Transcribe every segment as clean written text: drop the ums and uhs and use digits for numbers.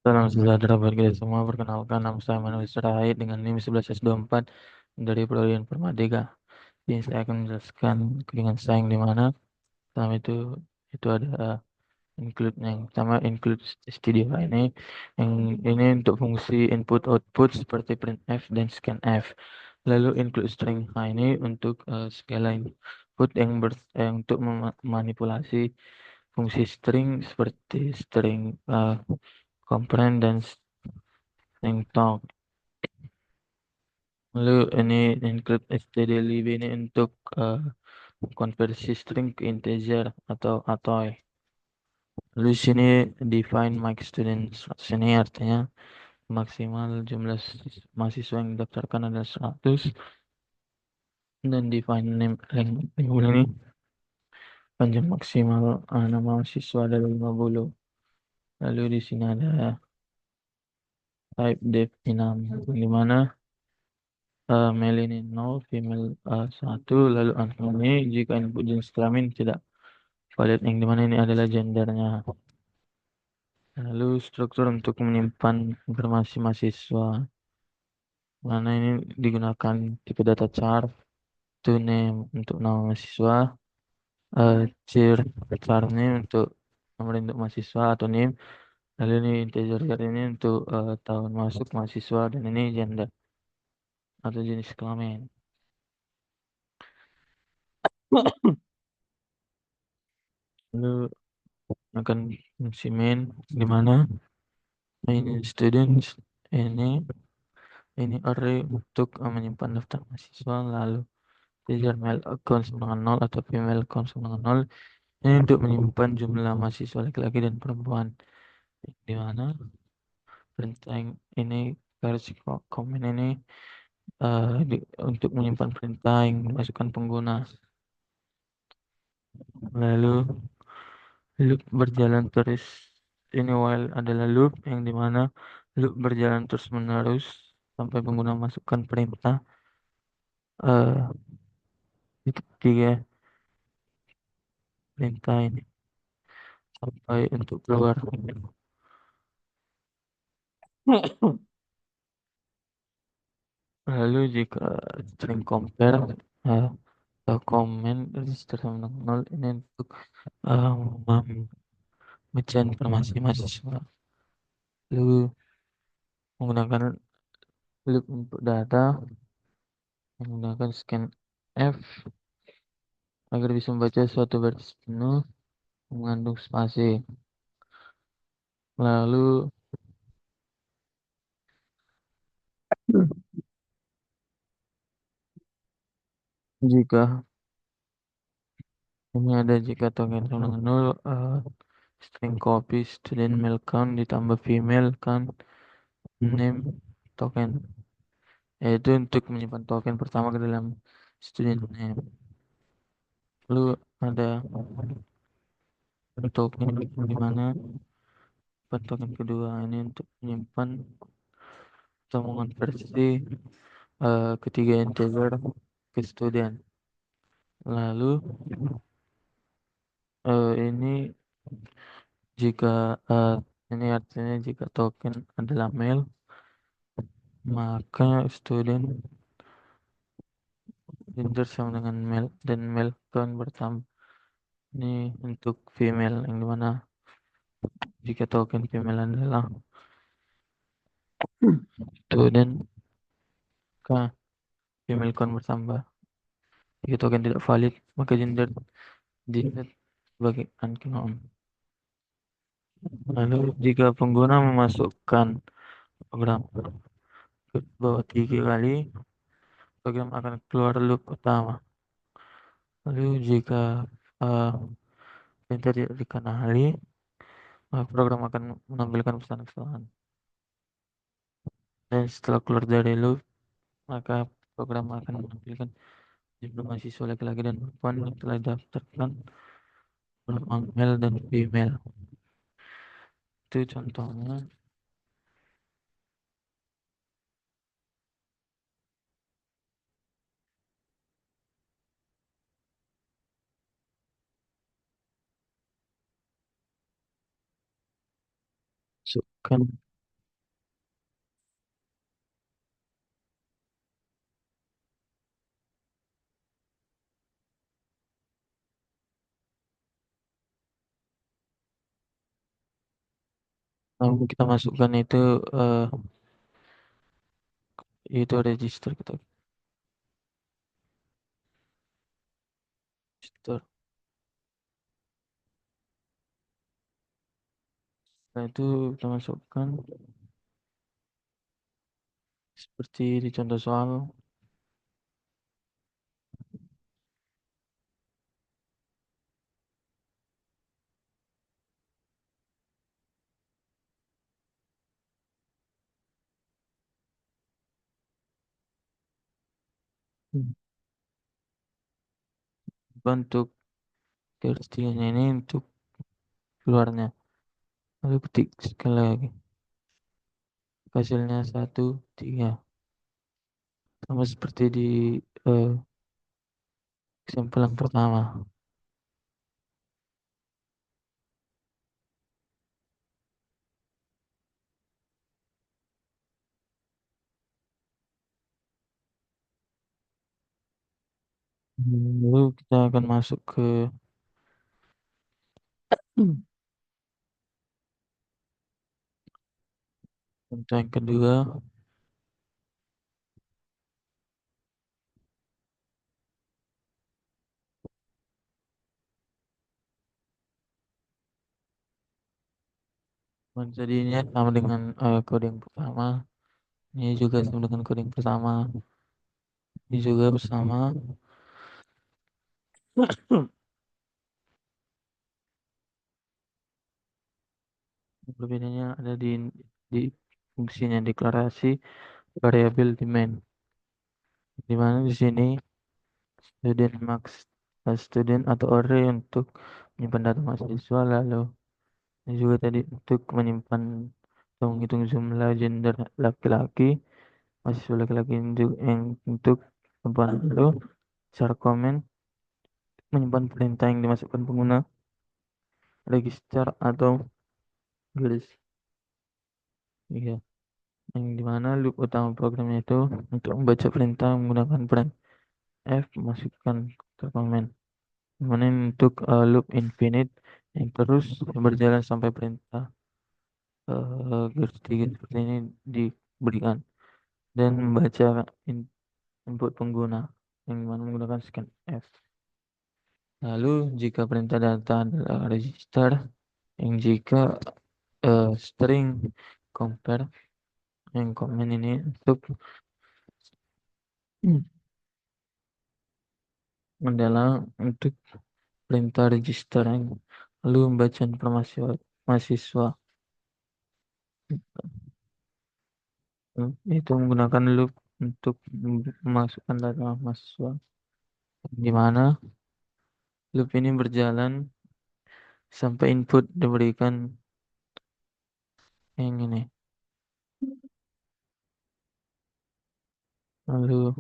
Salam sejahtera bagi kita semua. Perkenalkan, nama saya Manuel Sirait dengan NIM 11S24 dari Prodian Permadega. Jadi saya akan menjelaskan dengan saya yang di mana pertama itu ada include yang pertama include studio ini yang ini untuk fungsi input output seperti printf dan scanf. Lalu include string ini untuk segala input yang untuk memanipulasi fungsi string seperti string comprehend dan string talk. Lalu ini include stdlib ini untuk konversi string ke integer atau atoy. Lalu sini define max students. Sini artinya maksimal jumlah mahasiswa yang didaftarkan adalah 100 dan define name label ini panjang maksimal nama mahasiswa adalah 50. Lalu di sini ada type def enum di mana male ini 0, female 1, lalu angka ini jika input jenis kelamin tidak valid yang dimana ini adalah gendernya. Lalu struktur untuk menyimpan informasi mahasiswa. Mana ini digunakan tipe data char, to name untuk nama mahasiswa, char char name untuk nomor induk mahasiswa atau name. Lalu ini integer char ini untuk tahun masuk mahasiswa dan ini gender atau jenis kelamin. Lalu akan fungsi main di mana main students ini array untuk menyimpan daftar mahasiswa, lalu integer male account sama dengan 0 atau female account sama dengan 0 ini untuk menyimpan jumlah mahasiswa laki-laki dan perempuan, di mana perintah ini garis komen ini untuk menyimpan perintah yang dimasukkan pengguna. Lalu loop berjalan terus, ini while adalah loop yang dimana loop berjalan terus menerus sampai pengguna masukkan perintah eh tiga perintah ini sampai untuk keluar. Lalu jika string compare eh, atau comment register sama dengan 0 ini untuk eh, membaca informasi mahasiswa. Lalu menggunakan loop untuk data menggunakan scan F agar bisa membaca suatu baris penuh mengandung spasi. Lalu jika ini ada jika token sama dengan 0 string copy student male count ditambah female count name token, yaitu untuk menyimpan token pertama ke dalam student name. Lalu ada token di mana token kedua ini untuk menyimpan atau mengonversi ketiga integer ke student. Lalu ini jika ini artinya jika token adalah male maka student gender sama dengan male dan male count bertambah. Ini untuk female yang dimana jika token female adalah student maka female count bertambah. Jika token tidak valid maka gender diset sebagai unknown. Lalu jika pengguna memasukkan program ke bawah 3 kali, program akan keluar loop utama. Lalu jika uh, perintah tidak dikenali, maka program akan menampilkan pesan kesalahan. Dan setelah keluar dari loop, maka program akan menampilkan jumlah mahasiswa laki-laki dan perempuan yang telah didaftarkan male dan female. Itu contohnya. Masukkan kita masukkan eh, itu register kita register. Setelah itu kita masukkan seperti di contoh soal. Hmm. Untuk garis tiganya ini untuk keluarnya. Lalu ketik sekali lagi. Hasilnya 1, 3. Sama seperti di eh, kesimpulan pertama. Lalu kita akan masuk ke contoh yang kedua. Jadi ini sama dengan kode yang pertama. Ini juga sama dengan kode yang pertama. Ini juga bersama. Perbedaannya ada di fungsinya deklarasi variabel di main. Di mana di sini student max student atau array untuk menyimpan data mahasiswa, lalu ini juga tadi untuk menyimpan atau menghitung jumlah gender laki-laki mahasiswa laki-laki yang untuk perempuan, lalu char comment menyimpan perintah yang dimasukkan pengguna register atau garis. Iya, yang dimana loop utama programnya itu untuk membaca perintah menggunakan peran F masukkan ke komen. Dimana ini untuk loop infinite yang terus berjalan sampai perintah garis tiga seperti ini diberikan dan membaca input pengguna yang dimana menggunakan scan F. Lalu jika perintah data adalah register, yang jika string compare, yang komen ini untuk adalah untuk perintah register yang lalu membaca informasi mahasiswa. Itu menggunakan loop untuk memasukkan data mahasiswa, di mana loop ini berjalan sampai input diberikan yang ini. Lalu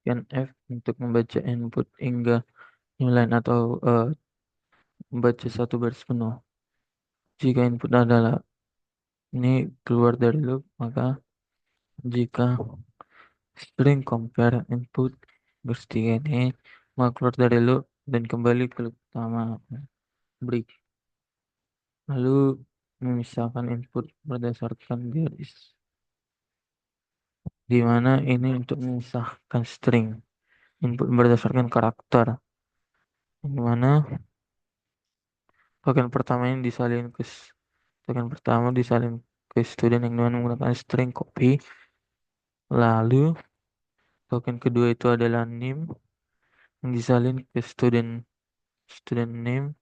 scan F untuk membaca input hingga inline atau membaca satu baris penuh. Jika input adalah ini keluar dari loop, maka jika string compare input garis tiga ini maka keluar dari loop dan kembali ke loop pertama break. Lalu memisahkan input berdasarkan garis, di mana ini untuk memisahkan string input berdasarkan karakter, di mana bagian pertama ini disalin ke bagian pertama disalin ke student yang dengan menggunakan string copy, lalu bagian kedua itu adalah name yang disalin ke student student name.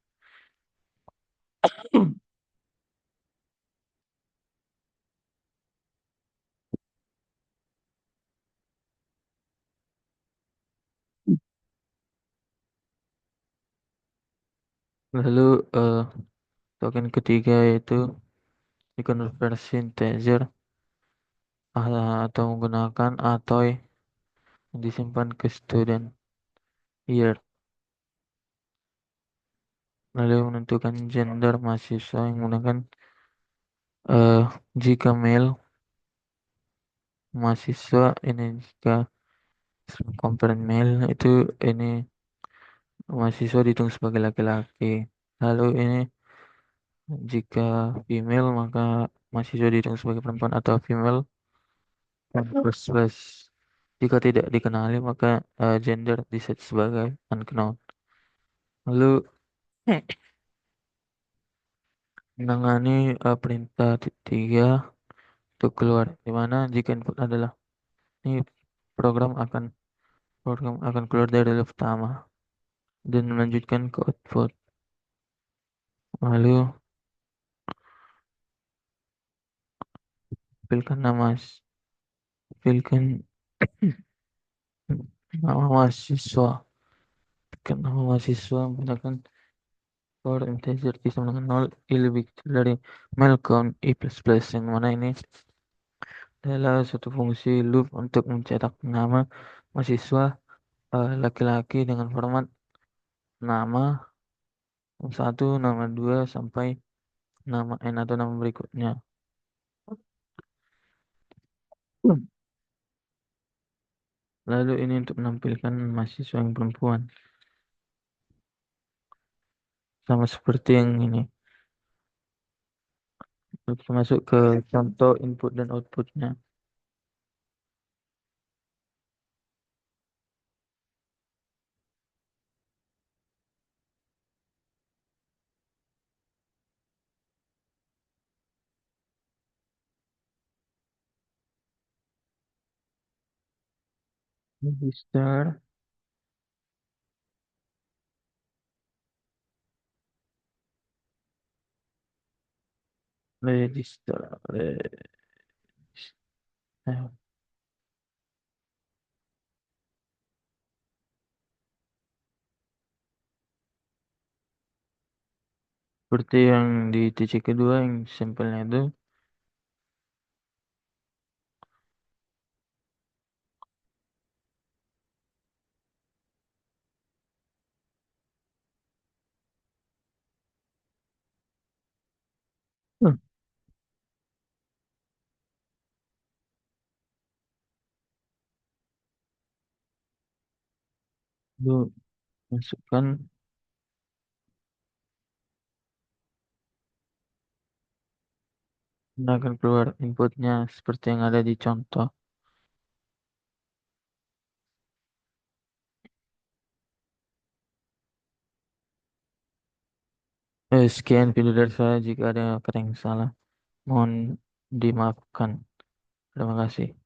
Lalu token ketiga yaitu dikonversi integer atau menggunakan atau yang disimpan ke student year. Lalu menentukan gender mahasiswa yang menggunakan eh jika male mahasiswa ini, jika komponen male itu ini mahasiswa dihitung sebagai laki-laki. Lalu ini Jika female maka mahasiswa dihitung sebagai perempuan atau female plus plus. Jika tidak dikenali maka gender diset sebagai unknown. Lalu menangani perintah tiga untuk keluar, di mana jika input adalah ini program akan keluar dari relay pertama dan melanjutkan ke output. Lalu pilihkan pilihkan nama mahasiswa, menggunakan for integer sama dengan 0 i lebih kecil dari mel count i plus plus, yang mana ini adalah suatu fungsi loop untuk mencetak nama mahasiswa laki-laki dengan format nama 1, nama 2 sampai nama n atau nama berikutnya. Lalu ini untuk menampilkan mahasiswa yang perempuan, sama seperti yang ini. Kita masuk ke contoh input dan outputnya. Register, register, register. Seperti yang di titik kedua yang sampelnya itu. Hmm. Itu masukkan, dan akan keluar inputnya seperti yang ada di contoh. Sekian video dari saya, jika ada kata yang salah mohon dimaafkan. Terima kasih.